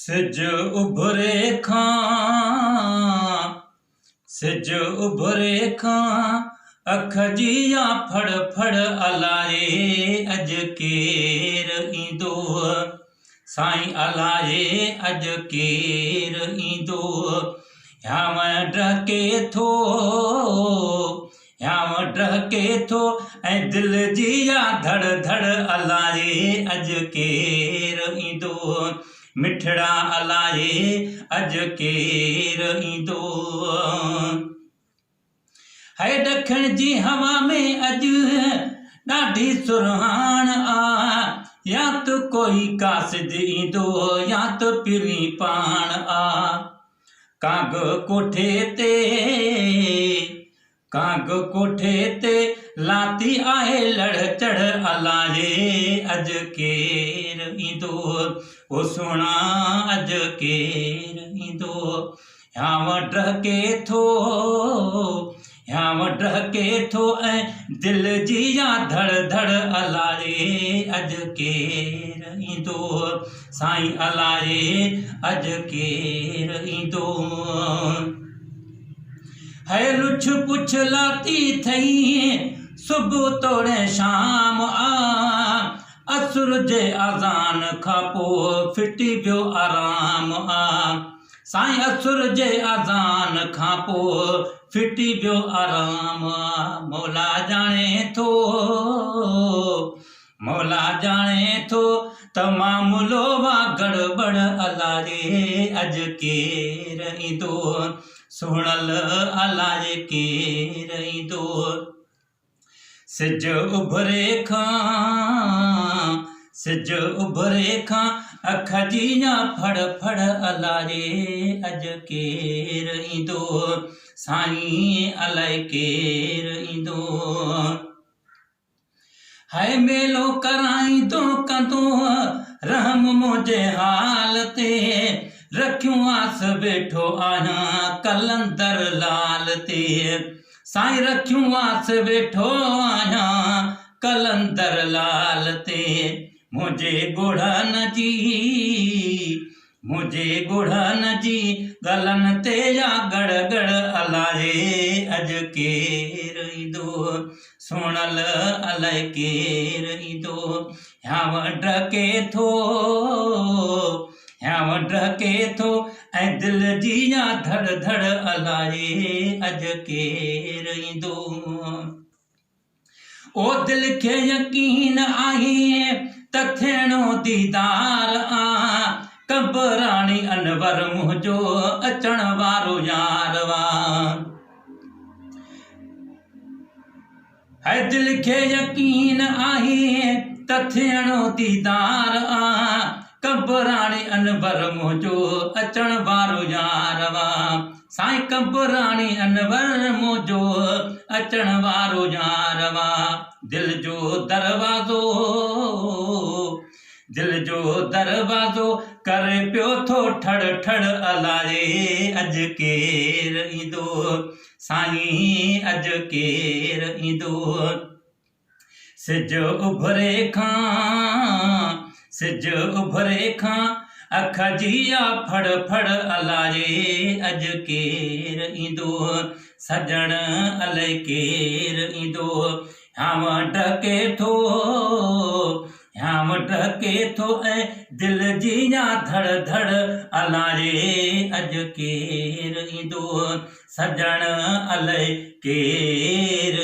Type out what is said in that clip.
सिज उभरे खां सिज उभरे खां अख जिया फड़ फड़ अलाए अज केर ईंदो साईं अलाए अज केर ईंदो याव डके थो ऐं दिल जिया धड़ धड़ अलाए अज केर ईंदो मिठड़ा अलाए अज केर ईंदो है ॾखण जी हवा में अज ॾाढी सुरहान आ या तो कोई कासिद ईंदो या तो पिरी पाण आ काग कोठे ते लाती आहे लड़ चढ़ अलाए अज केर ईंदो ओ सोना अज केर ईंदो याव डके थो ऐं दिल जिया धड़ धड़ अलाए अज केर ईंदो साईं अलाए अज केर ईंदो है लुछ पुछ लाती थई सुबुह तोड़े शाम आ असुर जे अज़ान खां पोइ फिटी वियो आराम आ साईं असुर जे अज़ान खां पोइ फिटी वियो आराम आ मौला जाने थो त मामूलो वा गड़बड़ अलाए अज केर ईंदो सुणल अलाए केर ईंदो सिज उभरे खां अख जिया फड़ फड़ अलाए अज केर ईंदो साईं अलाए केर ईंदो हाय मेलो कराईंदो कंदो रहम मुंहिंजे हाल ते रखियूं आस वेठो आहियां कलंदर लाल ते साईं रखियूं आस वेठो आहियां कलंदर लाल ते मुंहिंजे गुढ़न जी गलन ते या गड़ गड़ अलाए अज केर ईंदो सुणल अलाए केर ईंदो याव डके थो ऐं दिल जिया धड़ धड़ अलाए अज केर ईंदो ओ दिल खे यकीन आहे त थियणो दीदार आ कबराणी अनवर मुंहिंजो अचण वारो यार वा है दिल खे यकीन आहे त थियणो दीदार आ कबराणी अनवर मुंहिंजो अचण वारो यार वा साईं कबराणी अनवर मुंहिंजो अचण वारो यार वा दिल जो दरवाज़ो करे पियो थो ठड़ ठड़ अलाए अज केर ईंदो साईं अज केर ईंदो सिज उभरे खां अख जिया फड़ फड़ अलाए अज केर ईंदो सजण अलाए केर ईंदो याव डके थो ऐं दिल जिया धड़ धड़ अलाए अज केर ईंदो सजण अलाए केर